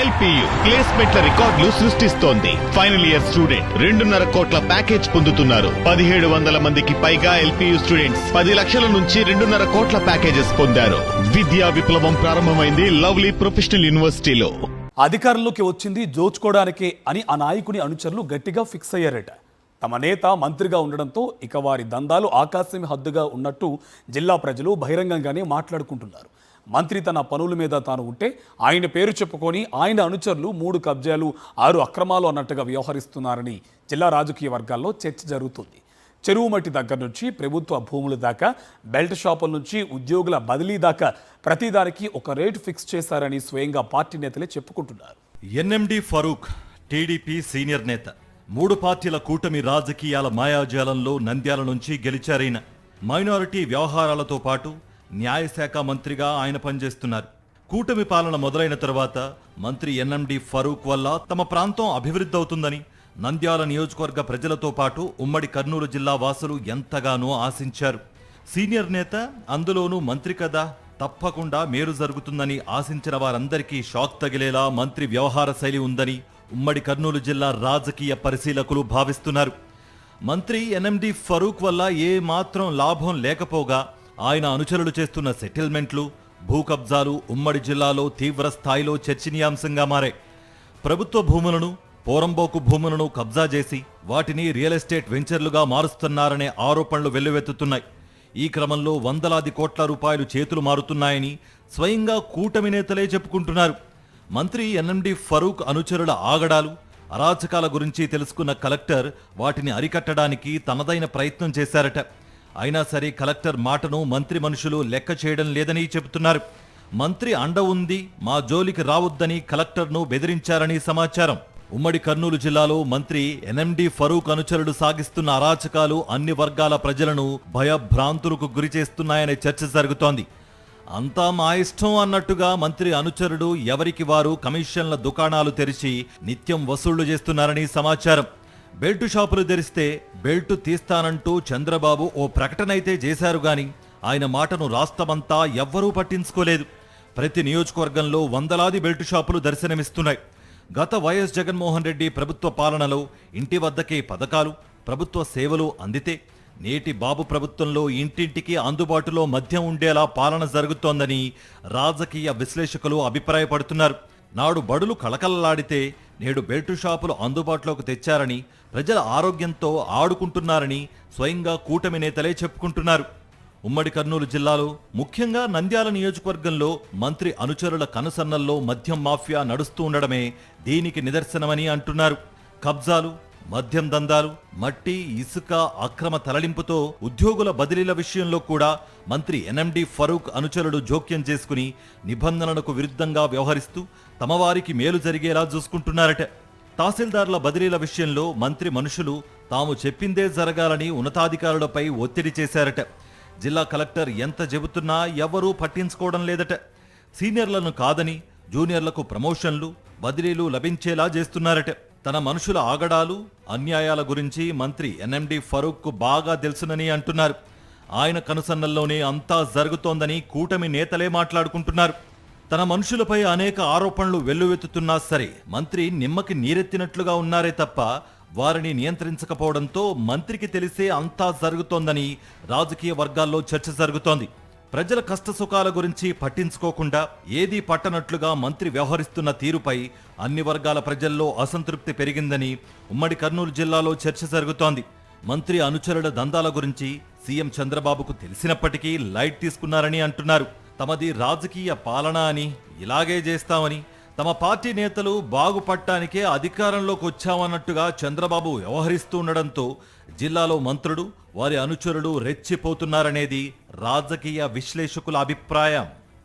LPU ప్లేస్మెంట్ల రికార్డులు సృష్టిస్తోంది. Final year student 2.5 కోట్ల ప్యాకేజ్ పొందుతున్నారు. 1700 మందికి పైగా ఎల్పియు స్టూడెంట్స్ 10 లక్షల నుంచి 2.5 కోట్ల ప్యాకేజెస్ పొందారు. విద్యా విప్లవం ప్రారంభమైంది లవ్లీ ప్రొఫెషనల్ యూనివర్సిటీలో. అధికారంలోకి వచ్చింది దోచుకోవడానికే అని ఆ నాయకుని అనుచరులు గట్టిగా ఫిక్స్ అయ్యారట. తమ నేత మంత్రిగా ఉండడంతో ఇక వారి దందాలు ఆకాశం హద్దుగా ఉన్నట్టు జిల్లా ప్రజలు బహిరంగంగానే మాట్లాడుకుంటున్నారు. మంత్రి తన పనుల మీద తాను ఉంటే ఆయన పేరు చెప్పుకొని ఆయన అనుచరులు 3 కబ్జాలు 6 అక్రమాలు అన్నట్టుగా వ్యవహరిస్తున్నారని జిల్లా రాజకీయ వర్గాల్లో చర్చ జరుగుతుంది. చెరువు మట్టి దగ్గర నుంచి ప్రభుత్వ భూముల దాకా, బెల్ట్ షాపుల నుంచి ఉద్యోగుల బదిలీ దాకా ప్రతిదానికి ఒక రేటు ఫిక్స్ చేశారని స్వయంగా పార్టీ నేతలే చెప్పుకుంటున్నారు. ఎన్ఎండి ఫరూక్ టీడీపీ సీనియర్ నేత. 3 పార్టీల కూటమి రాజకీయాల మాయాజాలంలో నంద్యాల నుంచి గెలిచారైన. మైనారిటీ వ్యవహారాలతో పాటు న్యాయశాఖ మంత్రిగా ఆయన పనిచేస్తున్నారు. కూటమి పాలన మొదలైన తర్వాత మంత్రి ఎన్ఎండి ఫరూక్ వల్ల తమ ప్రాంతం అభివృద్ధి అవుతుందని నంద్యాల నియోజకవర్గ ప్రజలతో పాటు ఉమ్మడి కర్నూలు జిల్లా వాసులు ఎంతగానో ఆశించారు. సీనియర్ నేత, అందులోనూ మంత్రి కదా, తప్పకుండా మేలు జరుగుతుందని ఆశించిన వారందరికీ షాక్ తగిలేలా మంత్రి వ్యవహార శైలి ఉందని ఉమ్మడి కర్నూలు జిల్లా రాజకీయ పరిశీలకులు భావిస్తున్నారు. మంత్రి ఎన్ఎండి ఫరూక్ వల్ల ఏ మాత్రం లాభం లేకపోగా ఆయన అనుచరులు చేస్తున్న సెటిల్మెంట్లు, భూ కబ్జాలు ఉమ్మడి జిల్లాలో తీవ్ర స్థాయిలో చర్చనీయాంశంగా మారాయి. ప్రభుత్వ భూములను, పోరంబోకు భూములను కబ్జా చేసి వాటిని రియల్ ఎస్టేట్ వెంచర్లుగా మారుస్తున్నారనే ఆరోపణలు వెల్లువెత్తుతున్నాయి. ఈ క్రమంలో వందలాది కోట్ల రూపాయలు చేతులు మారుతున్నాయని స్వయంగా కూటమి నేతలే చెప్పుకుంటున్నారు. మంత్రి ఎన్ఎండి ఫరూక్ అనుచరుల ఆగడాలు, అరాచకాల గురించి తెలుసుకున్న కలెక్టర్ వాటిని అరికట్టడానికి తనదైన ప్రయత్నం చేశారట. అయినా సరే కలెక్టర్ మాటను మంత్రి మనుషులు లెక్క చేయడం లేదని చెబుతున్నారు. మంత్రి అండ ఉంది, మా జోలికి రావద్దని కలెక్టర్ను బెదిరించారని సమాచారం. ఉమ్మడి కర్నూలు జిల్లాలో మంత్రి ఎన్ఎండి ఫరూక్ అనుచరులు సాగిస్తున్న అరాచకాలు అన్ని వర్గాల ప్రజలను భయభ్రాంతులకు గురి చేస్తున్నాయనే చర్చ జరుగుతోంది. అంతా మా ఇష్టం అన్నట్టుగా మంత్రి అనుచరుడు ఎవరికి వారు కమిషన్ల దుకాణాలు తెరిచి నిత్యం వసూళ్లు చేస్తున్నారని సమాచారం. బెల్టు షాపులు తెరిస్తే బెల్టు తీస్తానంటూ చంద్రబాబు ఓ ప్రకటన అయితే చేశారు గాని ఆయన మాటను రాష్ట్రమంతా ఎవ్వరూ పట్టించుకోలేదు. ప్రతి నియోజకవర్గంలో వందలాది బెల్టు షాపులు దర్శనమిస్తున్నాయి. గత వైఎస్ జగన్మోహన్ రెడ్డి ప్రభుత్వ పాలనలో ఇంటి వద్దకే పథకాలు, ప్రభుత్వ సేవలు అందితే నేటి బాబు ప్రభుత్వంలో ఇంటింటికి అందుబాటులో మద్యం ఉండేలా పాలన జరుగుతోందని రాజకీయ విశ్లేషకులు అభిప్రాయపడుతున్నారు. నాడు బడులు కళకళలాడితే నేడు బెల్టు షాపులు అందుబాటులోకి తెచ్చారని, ప్రజల ఆరోగ్యంతో ఆడుకుంటున్నారని స్వయంగా కూటమి నేతలే చెప్పుకుంటున్నారు. ఉమ్మడి కర్నూలు జిల్లాలో ముఖ్యంగా నంద్యాల నియోజకవర్గంలో మంత్రి అనుచరుల కనుసన్నల్లో మద్యం మాఫియా నడుస్తూ ఉండడమే దీనికి నిదర్శనమని అంటున్నారు. కబ్జాలు, మద్యం దందాలు, మట్టి, ఇసుక అక్రమ తరలింపుతో ఉద్యోగుల బదిలీల విషయంలో కూడా మంత్రి ఎన్ఎండి ఫరూక్ అనుచరులు జోక్యం చేసుకుని నిబంధనలకు విరుద్ధంగా వ్యవహరిస్తూ తమవారికి మేలు జరిగేలా చూసుకుంటున్నారట. తహసీల్దార్ల బదిలీల విషయంలో మంత్రి మనుషులు తాము చెప్పిందే జరగాలని ఉన్నతాధికారులపై ఒత్తిడి చేశారట. జిల్లా కలెక్టర్ ఎంత చెబుతున్నా ఎవరూ పట్టించుకోవడం లేదట. సీనియర్లను కాదని జూనియర్లకు ప్రమోషన్లు, బదిలీలు లభించేలా చేస్తున్నారట. తన మనుషుల ఆగడాలు, అన్యాయాల గురించి మంత్రి ఎన్ఎండి ఫరూక్కు బాగా తెలుసునని అంటున్నారు. ఆయన కనుసన్నల్లోనే అంతా జరుగుతోందని కూటమి నేతలే మాట్లాడుకుంటున్నారు. తన మనుషులపై అనేక ఆరోపణలు వెల్లువెత్తుతున్నా సరే మంత్రి నిమ్మకి నీరెత్తినట్లుగా ఉన్నారే తప్ప వారిని నియంత్రించకపోవడంతో మంత్రికి తెలిసే అంతా జరుగుతోందని రాజకీయ వర్గాల్లో చర్చ జరుగుతోంది. ప్రజల కష్టసుఖాల గురించి పట్టించుకోకుండా ఏదీ పట్టనట్లుగా మంత్రి వ్యవహరిస్తున్న తీరుపై అన్ని వర్గాల ప్రజల్లో అసంతృప్తి పెరిగిందని ఉమ్మడి కర్నూలు జిల్లాలో చర్చ జరుగుతోంది. మంత్రి అనుచరుల దందాల గురించి సీఎం చంద్రబాబుకు తెలిసినప్పటికీ లైట్ తీసుకున్నారని అంటున్నారు. తమది రాజకీయ పాలన అని, ఇలాగే చేస్తామని, తమ పార్టీ నేతలు బాగుపడటానికే అధికారంలోకి వచ్చామన్నట్టుగా చంద్రబాబు వ్యవహరిస్తూ ఉండడంతో జిల్లాలో మంత్రులు, వారి అనుచరులు రెచ్చిపోతున్నారనేది రాజకీయ విశ్లేషకుల అభిప్రాయం.